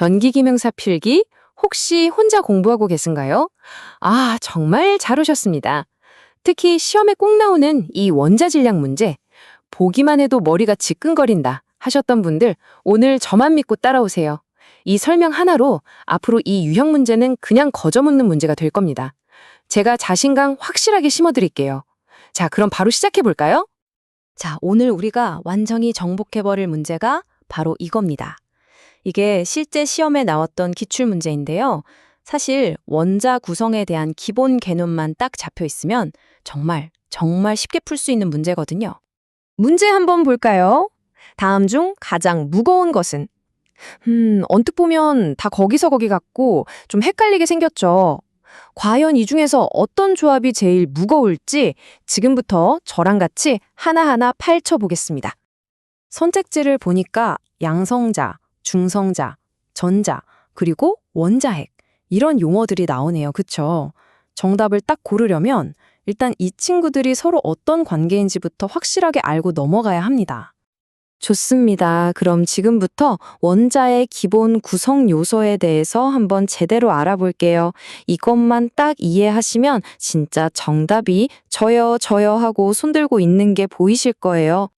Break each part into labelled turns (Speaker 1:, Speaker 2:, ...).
Speaker 1: 전기기능사 필기, 혹시 혼자 공부하고 계신가요? 아, 정말 잘 오셨습니다. 특히 시험에 꼭 나오는 이 원자질량 문제, 보기만 해도 머리가 지끈거린다 하셨던 분들, 오늘 저만 믿고 따라오세요. 이 설명 하나로 앞으로 이 유형 문제는 그냥 거저묻는 문제가 될 겁니다. 제가 자신감 확실하게 심어드릴게요. 자, 그럼 바로 시작해볼까요?
Speaker 2: 자, 오늘 우리가 완전히 정복해버릴 문제가 바로 이겁니다. 이게 실제 시험에 나왔던 기출문제인데요. 사실 원자 구성에 대한 기본 개념만 딱 잡혀 있으면 정말 쉽게 풀 수 있는 문제거든요. 문제 한번 볼까요? 다음 중 가장 무거운 것은? 언뜻 보면 다 거기서 거기 같고 좀 헷갈리게 생겼죠. 과연 이 중에서 어떤 조합이 제일 무거울지 지금부터 저랑 같이 하나하나 파헤쳐 보겠습니다. 선택지를 보니까 양성자, 중성자, 전자, 그리고 원자핵 이런 용어들이 나오네요. 그쵸? 정답을 딱 고르려면 일단 이 친구들이 서로 어떤 관계인지부터 확실하게 알고 넘어가야 합니다. 좋습니다. 그럼 지금부터 원자의 기본 구성 요소에 대해서 한번 제대로 알아볼게요. 이것만 딱 이해하시면 진짜 정답이 저요 하고 손들고 있는 게 보이실 거예요.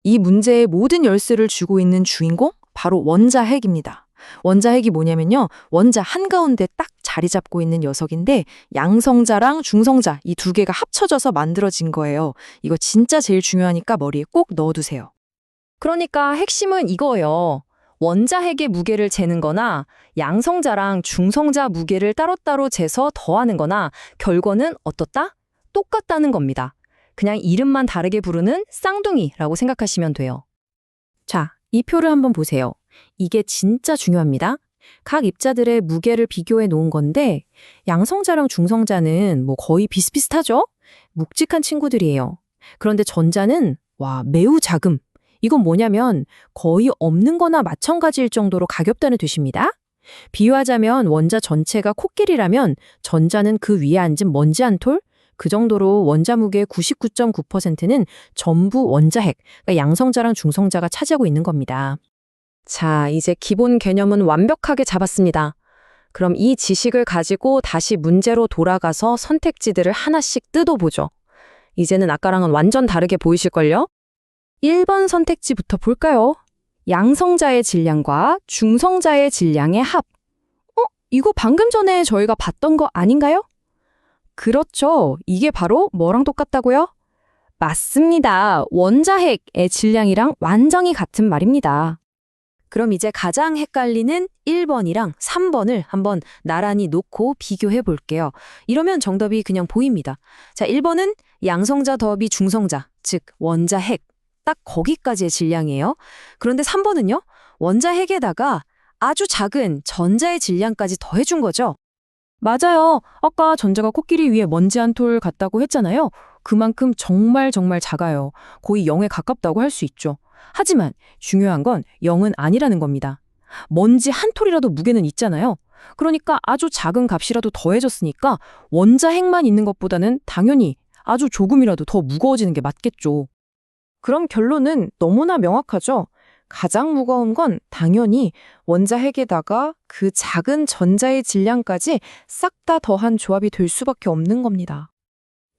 Speaker 3: 이 문제의 모든 열쇠를 쥐고 있는 주인공? 바로 원자핵입니다. 원자핵이 뭐냐면요. 원자 한가운데 딱 자리 잡고 있는 녀석인데 양성자랑 중성자 이 두 개가 합쳐져서 만들어진 거예요. 이거 진짜 제일 중요하니까 머리에 꼭 넣어두세요.
Speaker 2: 그러니까 핵심은 이거예요. 원자핵의 무게를 재는 거나 양성자랑 중성자 무게를 따로따로 재서 더하는 거나 결과는 어떻다? 똑같다는 겁니다. 그냥 이름만 다르게 부르는 쌍둥이라고 생각하시면 돼요. 자, 이 표를 한번 보세요. 이게 진짜 중요합니다. 각 입자들의 무게를 비교해 놓은 건데 양성자랑 중성자는 뭐 거의 비슷비슷하죠? 묵직한 친구들이에요. 그런데 전자는 매우 작음. 이건 뭐냐면 거의 없는 거나 마찬가지일 정도로 가볍다는 뜻입니다. 비유하자면 원자 전체가 코끼리라면 전자는 그 위에 앉은 먼지 한 톨? 그 정도로 원자 무게의 99.9%는 전부 원자핵, 그러니까 양성자랑 중성자가 차지하고 있는 겁니다. 자, 이제 기본 개념은 완벽하게 잡았습니다. 그럼 이 지식을 가지고 다시 문제로 돌아가서 선택지들을 하나씩 뜯어보죠. 이제는 아까랑은 완전 다르게 보이실걸요? 1번 선택지부터 볼까요? 양성자의 질량과 중성자의 질량의 합. 이거 방금 전에 저희가 봤던 거 아닌가요? 그렇죠. 이게 바로 뭐랑 똑같다고요? 맞습니다. 원자핵의 질량이랑 완전히 같은 말입니다. 그럼 이제 가장 헷갈리는 1번이랑 3번을 한번 나란히 놓고 비교해 볼게요. 이러면 정답이 그냥 보입니다. 자, 1번은 양성자 더하기 중성자, 즉 원자핵. 딱 거기까지의 질량이에요. 그런데 3번은요? 원자핵에다가 아주 작은 전자의 질량까지 더해준 거죠. 맞아요. 아까 전자가 코끼리 위에 먼지 한 톨 같다고 했잖아요. 그만큼 정말 작아요. 거의 0에 가깝다고 할 수 있죠. 하지만 중요한 건 0은 아니라는 겁니다. 먼지 한 톨이라도 무게는 있잖아요. 그러니까 아주 작은 값이라도 더해졌으니까 원자핵만 있는 것보다는 당연히 아주 조금이라도 더 무거워지는 게 맞겠죠. 그럼 결론은 너무나 명확하죠. 가장 무거운 건 당연히 원자핵에다가 그 작은 전자의 질량까지 싹 다 더한 조합이 될 수밖에 없는 겁니다.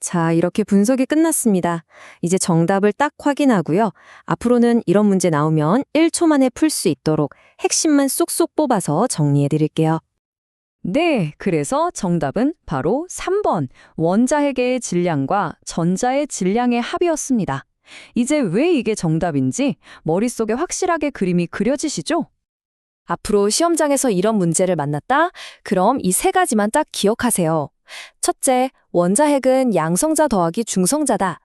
Speaker 2: 자, 이렇게 분석이 끝났습니다. 이제 정답을 딱 확인하고요. 앞으로는 이런 문제 나오면 1초 만에 풀 수 있도록 핵심만 쏙쏙 뽑아서 정리해 드릴게요. 네, 그래서 정답은 바로 3번 원자핵의 질량과 전자의 질량의 합이었습니다. 이제 왜 이게 정답인지 머릿속에 확실하게 그림이 그려지시죠? 앞으로 시험장에서 이런 문제를 만났다? 그럼 이 세 가지만 딱 기억하세요. 첫째, 원자핵은 양성자 더하기 중성자다.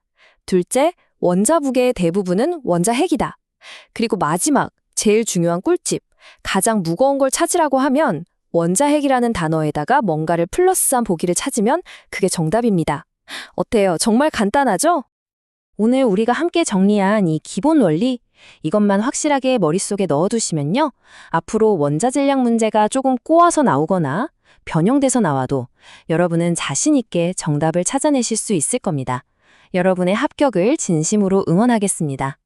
Speaker 2: 둘째, 원자 무게의 대부분은 원자핵이다. 그리고 마지막, 제일 중요한 꿀팁. 가장 무거운 걸 찾으라고 하면 원자핵이라는 단어에다가 뭔가를 플러스한 보기를 찾으면 그게 정답입니다. 어때요? 정말 간단하죠? 오늘 우리가 함께 정리한 이 기본 원리, 이것만 확실하게 머릿속에 넣어두시면요. 앞으로 원자질량 문제가 조금 꼬아서 나오거나 변형돼서 나와도 여러분은 자신 있게 정답을 찾아내실 수 있을 겁니다. 여러분의 합격을 진심으로 응원하겠습니다.